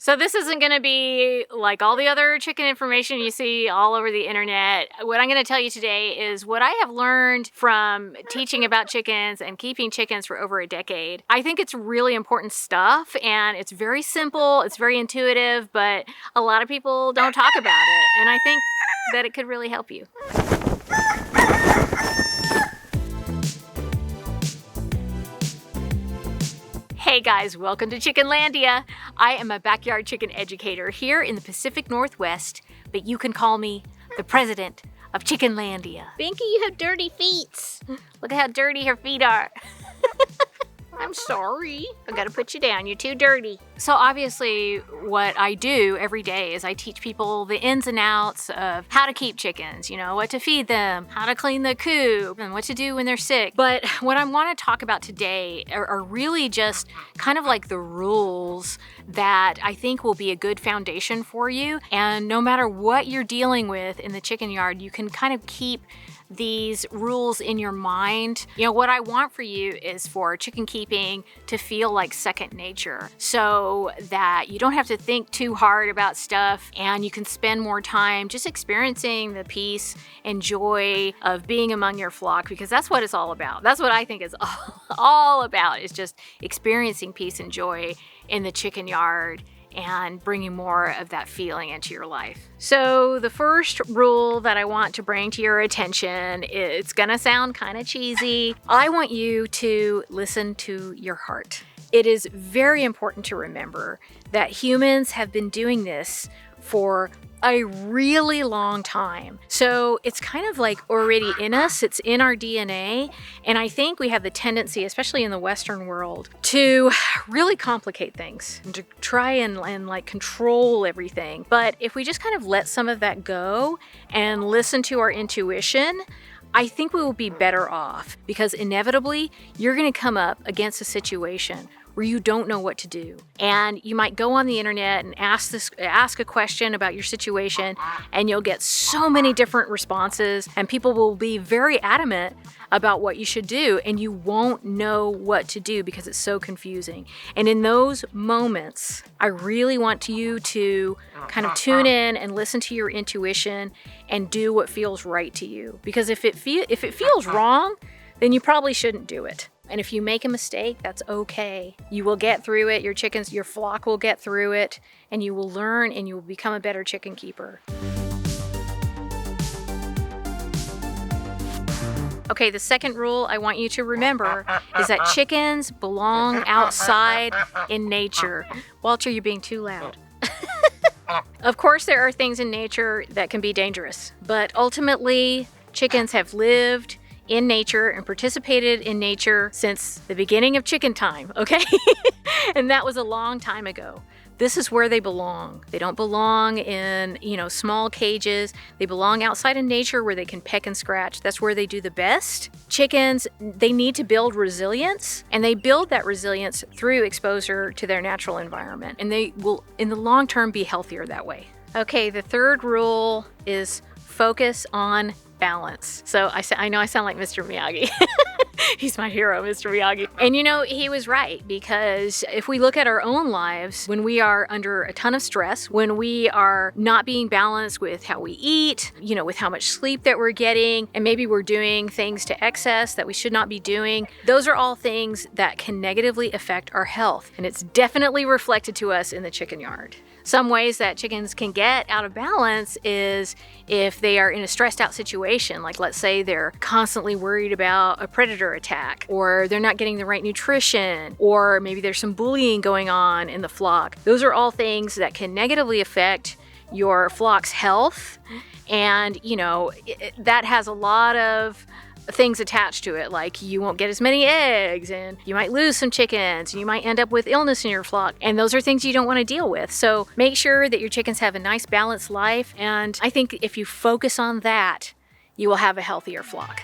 So this isn't going to be like all the other chicken information you see all over the internet. What I'm going to tell you today is what I have learned from teaching about chickens and keeping chickens for over a decade. I think it's really important stuff, and it's very simple, it's very intuitive, but a lot of people don't talk about it, and I think that it could really help you. Hey guys, welcome to Chickenlandia. I am a backyard chicken educator here in the Pacific Northwest, but you can call me the president of Chickenlandia. Binky, you have dirty feet. Look at how dirty her feet are. I'm sorry. I gotta put you down, you're too dirty. So obviously what I do every day is I teach people the ins and outs of how to keep chickens, you know, what to feed them, how to clean the coop, and what to do when they're sick. But what I want to talk about today are really just kind of like the rules that I think will be a good foundation for you. And no matter what you're dealing with in the chicken yard, you can kind of keep these rules in your mind. You know, what I want for you is for chicken keeping to feel like second nature, so that you don't have to think too hard about stuff and you can spend more time just experiencing the peace and joy of being among your flock, because that's what it's all about. That's what I think it's all about, is just experiencing peace and joy in the chicken yard and bringing more of that feeling into your life. So the first rule that I want to bring to your attention, it's gonna sound kind of cheesy. I want you to listen to your heart. It is very important to remember that humans have been doing this for a really long time. So it's kind of like already in us, it's in our DNA. And I think we have the tendency, especially in the Western world, to really complicate things and to try and like control everything. But if we just kind of let some of that go and listen to our intuition, I think we will be better off, because inevitably you're gonna come up against a situation where you don't know what to do. And you might go on the internet and ask a question about your situation, and you'll get so many different responses, and people will be very adamant about what you should do, and you won't know what to do because it's so confusing. And in those moments, I really want you to kind of tune in and listen to your intuition and do what feels right to you. Because if it feels wrong, then you probably shouldn't do it. And if you make a mistake, that's okay. You will get through it. Your chickens, your flock will get through it, and you will learn and you will become a better chicken keeper. Okay, the second rule I want you to remember is that chickens belong outside in nature. Walter, you're being too loud. Of course, there are things in nature that can be dangerous, but ultimately, chickens have lived in nature and participated in nature since the beginning of chicken time, okay? And that was a long time ago. This is where they belong. They don't belong in, small cages. They belong outside in nature where they can peck and scratch. That's where they do the best. Chickens, they need to build resilience, and they build that resilience through exposure to their natural environment. And they will, in the long term, be healthier that way. Okay, the third rule is focus on balance. So I know I sound like Mr. Miyagi. He's my hero, Mr. Miyagi. And he was right, because if we look at our own lives, when we are under a ton of stress, when we are not being balanced with how we eat, with how much sleep that we're getting, and maybe we're doing things to excess that we should not be doing, those are all things that can negatively affect our health. And it's definitely reflected to us in the chicken yard. Some ways that chickens can get out of balance is if they are in a stressed out situation, like let's say they're constantly worried about a predator attack, or they're not getting the right nutrition, or maybe there's some bullying going on in the flock. Those are all things that can negatively affect your flock's health. And, that has a lot of things attached to it, like you won't get as many eggs, and you might lose some chickens, and you might end up with illness in your flock, and those are things you don't want to deal with. So make sure that your chickens have a nice balanced life, and I think if you focus on that, you will have a healthier flock.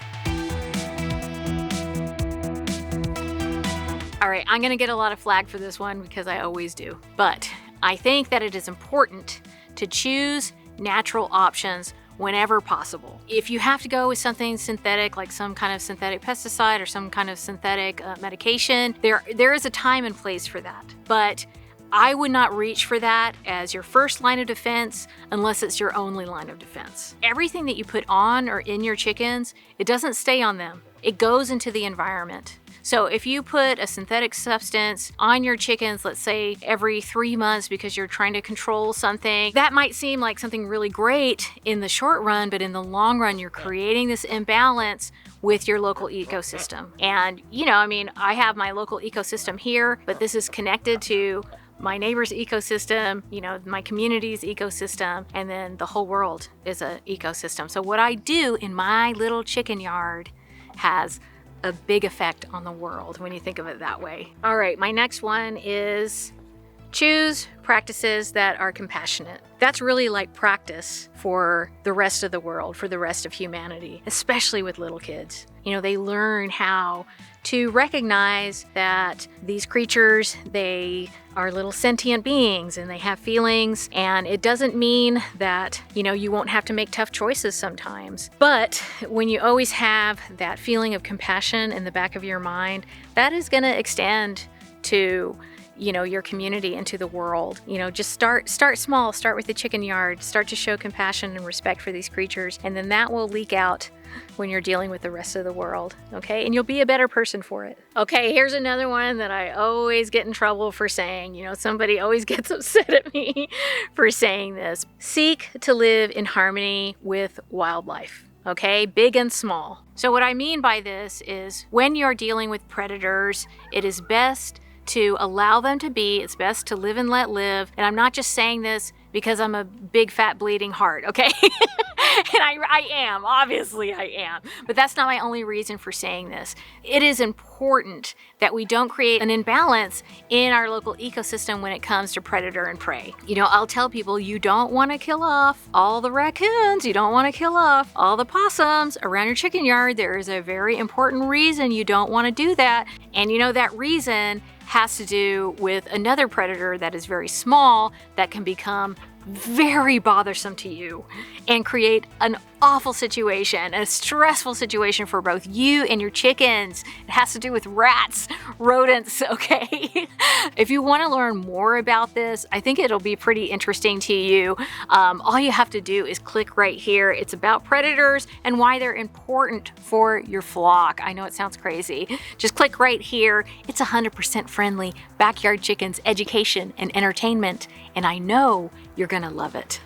All right, I'm gonna get a lot of flack for this one because I always do, but I think that it is important to choose natural options whenever possible. If you have to go with something synthetic, like some kind of synthetic pesticide or some kind of synthetic medication, there is a time and place for that. But I would not reach for that as your first line of defense unless it's your only line of defense. Everything that you put on or in your chickens, it doesn't stay on them. It goes into the environment. So if you put a synthetic substance on your chickens, let's say every 3 months because you're trying to control something, that might seem like something really great in the short run, but in the long run, you're creating this imbalance with your local ecosystem. And, I have my local ecosystem here, but this is connected to my neighbor's ecosystem, my community's ecosystem, and then the whole world is an ecosystem. So what I do in my little chicken yard has a big effect on the world when you think of it that way. All right, my next one is choose practices that are compassionate. That's really like practice for the rest of the world, for the rest of humanity, especially with little kids. They learn how to recognize that these creatures, they are little sentient beings and they have feelings, and it doesn't mean that, you won't have to make tough choices sometimes. But when you always have that feeling of compassion in the back of your mind, that is going to extend to your community and to the world. Just start small, start with the chicken yard, start to show compassion and respect for these creatures, and then that will leak out when you're dealing with the rest of the world, okay? And you'll be a better person for it. Okay, here's another one that I always get in trouble for saying. Somebody always gets upset at me for saying this. Seek to live in harmony with wildlife. Okay, big and small. So what I mean by this is when you're dealing with predators, it is best to allow them to be. It's best to live and let live. And I'm not just saying this because I'm a big fat bleeding heart, okay? And I am, obviously I am. But that's not my only reason for saying this. It is important that we don't create an imbalance in our local ecosystem when it comes to predator and prey. I'll tell people you don't want to kill off all the raccoons, you don't want to kill off all the possums around your chicken yard. There is a very important reason you don't want to do that. And that reason has to do with another predator that is very small that can become very bothersome to you and create an awful situation, a stressful situation for both you and your chickens. It has to do with rats, rodents, okay? If you want to learn more about this, I think it'll be pretty interesting to you. All you have to do is click right here. It's about predators and why they're important for your flock. I know it sounds crazy. Just click right here. It's 100% friendly backyard chickens education and entertainment, and I know you're gonna love it.